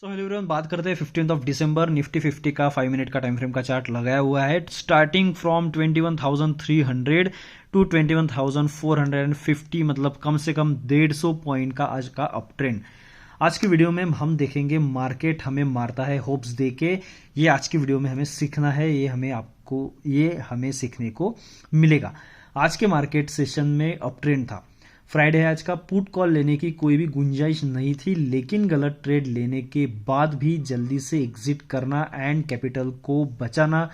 So hello everyone, बात करते हैं 15 दिसंबर निफ्टी 50 का 5 मिनट का टाइम फ्रेम का चार्ट लगाया हुआ है। स्टार्टिंग फ्रॉम 21,300 टू 21,450, मतलब कम से कम 150 पॉइंट का आज का अप ट्रेंड। आज की वीडियो में हम देखेंगे मार्केट हमें मारता है होप्स दे के। ये आज की वीडियो में हमें सीखना है, ये हमें सीखने को मिलेगा। आज के मार्केट सेशन में अप ट्रेंड था। फ्राइडे है आज का, पुट कॉल लेने की कोई भी गुंजाइश नहीं थी, लेकिन गलत ट्रेड लेने के बाद भी जल्दी से एग्जिट करना एंड कैपिटल को बचाना,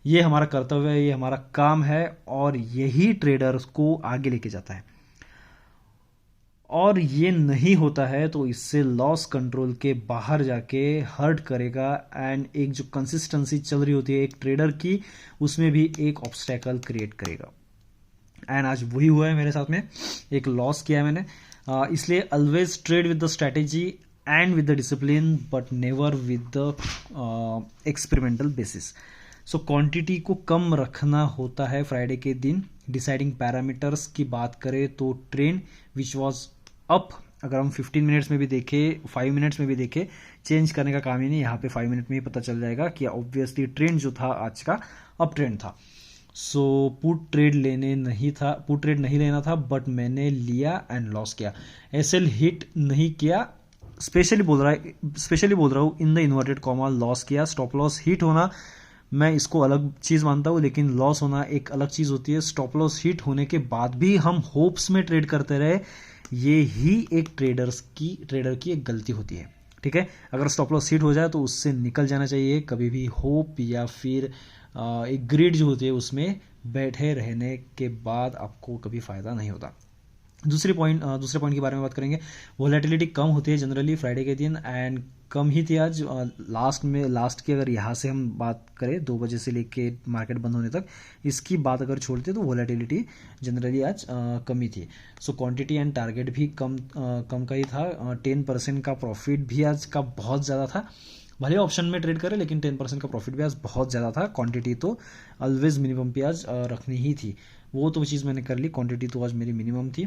ये हमारा कर्तव्य है, ये हमारा काम है और यही ट्रेडर्स को आगे लेके जाता है। और ये नहीं होता है तो इससे लॉस कंट्रोल के बाहर जाके हर्ट करेगा एंड एक जो कंसिस्टेंसी चल रही होती है एक ट्रेडर की, उसमें भी एक ऑब्स्टेकल क्रिएट करेगा। एंड आज वही हुआ है मेरे साथ में, एक लॉस किया है मैंने। इसलिए always trade with the strategy and with the discipline, but never with the experimental basis. So quantity को कम रखना होता है फ्राइडे के दिन। डिसाइडिंग पैरामीटर्स की बात करें तो ट्रेंड विच वॉज अप, अगर हम 15 मिनट्स में भी देखें, 5 मिनट्स में भी देखें, चेंज करने का काम ही नहीं। यहाँ पे 5 मिनट में ही पता चल जाएगा कि ऑब्वियसली ट्रेंड जो था आज का अप ट्रेंड था। सो पुट ट्रेड नहीं लेना था, बट मैंने लिया एंड लॉस किया। एसएल हिट नहीं किया, स्पेशली बोल रहा हूँ in the inverted comma, loss किया। स्टॉप लॉस हिट होना मैं इसको अलग चीज मानता हूँ, लेकिन लॉस होना एक अलग चीज होती है। स्टॉप लॉस हिट होने के बाद भी हम होप्स में ट्रेड करते रहे, ये ही एक ट्रेडर की एक गलती होती है। ठीक है, अगर स्टॉप लॉस हिट हो जाए तो उससे निकल जाना चाहिए। कभी भी होप या फिर एक ग्रिड जो होती है उसमें बैठे रहने के बाद आपको कभी फायदा नहीं होता। दूसरे पॉइंट के बारे में बात करेंगे। वोलेटिलिटी कम होती है जनरली फ्राइडे के दिन, एंड कम ही थी आज। लास्ट की अगर यहाँ से हम बात करें 2 बजे से लेके मार्केट बंद होने तक, इसकी बात अगर छोड़ते तो वोलेटिलिटी जनरली आज कम ही थी। सो क्वांटिटी एंड टारगेट भी कम का ही था। 10% का प्रॉफिट भी आज का बहुत ज़्यादा था। भले ऑप्शन में ट्रेड करें, लेकिन 10% का प्रॉफिट भी आज बहुत ज़्यादा था। क्वांटिटी तो ऑलवेज मिनिमम पे आज रखनी ही थी, वो तो चीज़ मैंने कर ली। क्वांटिटी तो आज मेरी मिनिमम थी।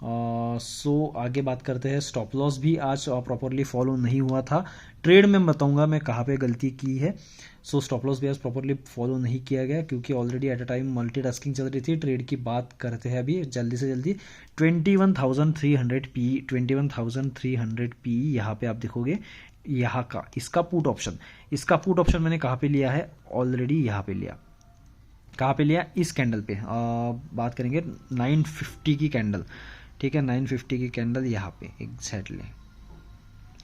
सो आगे बात करते हैं। स्टॉप लॉस भी आज प्रॉपरली फॉलो नहीं हुआ था। ट्रेड में बताऊंगा मैं कहाँ पे गलती की है। सो स्टॉप लॉस भी आज प्रॉपरली फॉलो नहीं किया गया, क्योंकि already at a time multitasking चल रही थी। ट्रेड की बात करते हैं अभी जल्दी से जल्दी। 21,300 पी यहाँ पे आप देखोगे, यहाँ का इसका पुट ऑप्शन मैंने कहाँ पे लिया है, ऑलरेडी यहाँ पे लिया। कहाँ पे लिया? इस कैंडल पे बात करेंगे 950 की कैंडल। ठीक है, 950 की कैंडल यहाँ पे एग्जैक्टली।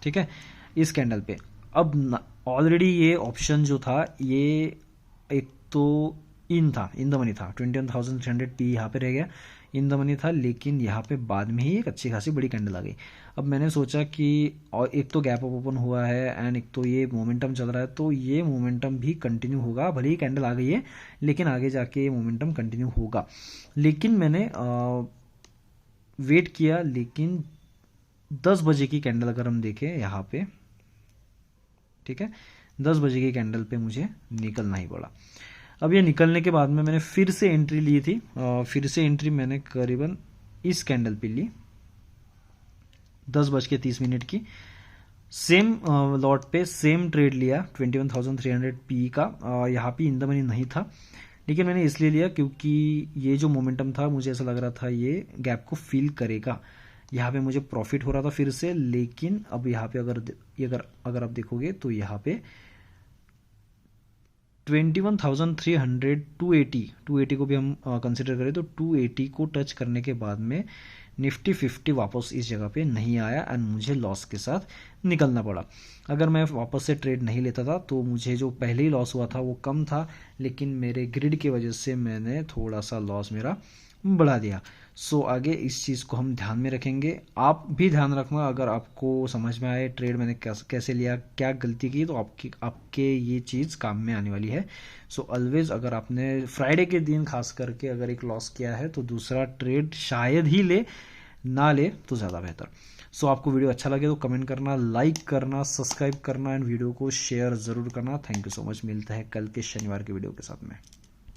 ठीक है, इस कैंडल पे अब ऑलरेडी ये ऑप्शन जो था, ये एक तो इन द मनी था। 21,300 पी यहाँ पे रह गया, इन द मनी था, लेकिन यहाँ पे बाद में ही एक अच्छी खासी बड़ी कैंडल आ गई। अब मैंने सोचा कि और एक तो गैप अप ओपन हुआ है एंड एक तो ये मोमेंटम चल रहा है, तो ये मोमेंटम भी कंटिन्यू होगा। भले ही कैंडल आ गई है, लेकिन आगे जाके ये मोमेंटम कंटिन्यू होगा। लेकिन मैंने वेट किया, लेकिन 10 बजे की कैंडल अगर हम देखें यहाँ पे, ठीक है, 10 बजे की कैंडल पे मुझे निकलना ही पड़ा। अब ये निकलने के बाद में मैंने फिर से एंट्री ली थी। फिर से एंट्री मैंने करीबन इस कैंडल पे ली 10:30 की। सेम लॉट पे सेम ट्रेड लिया 21,300 पी का। यहाँ पे इन द मनी नहीं था, लेकिन मैंने इसलिए लिया क्योंकि ये जो मोमेंटम था, मुझे ऐसा लग रहा था ये गैप को फिल करेगा। यहाँ पे मुझे प्रॉफिट हो रहा था फिर से, लेकिन अब यहाँ पे अगर आप देखोगे तो यहाँ पे 21,300 280 को भी हम कंसिडर करें तो 280 को टच करने के बाद में निफ्टी 50 वापस इस जगह पे नहीं आया एंड मुझे लॉस के साथ निकलना पड़ा। अगर मैं वापस से ट्रेड नहीं लेता था तो मुझे जो पहले ही लॉस हुआ था वो कम था, लेकिन मेरे ग्रिड की वजह से मैंने थोड़ा सा लॉस मेरा बढ़ा दिया। सो आगे इस चीज़ को हम ध्यान में रखेंगे। आप भी ध्यान रखना, अगर आपको समझ में आए ट्रेड मैंने कैसे लिया, क्या गलती की, तो आपके ये चीज़ काम में आने वाली है। सो ऑलवेज अगर आपने फ्राइडे के दिन खास करके अगर एक लॉस किया है तो दूसरा ट्रेड शायद ही ना ले तो ज़्यादा बेहतर। सो आपको वीडियो अच्छा लगे तो कमेंट करना, लाइक करना, सब्सक्राइब करना एंड वीडियो को शेयर ज़रूर करना। Thank you so much. मिलता है कल के शनिवार के वीडियो के साथ में।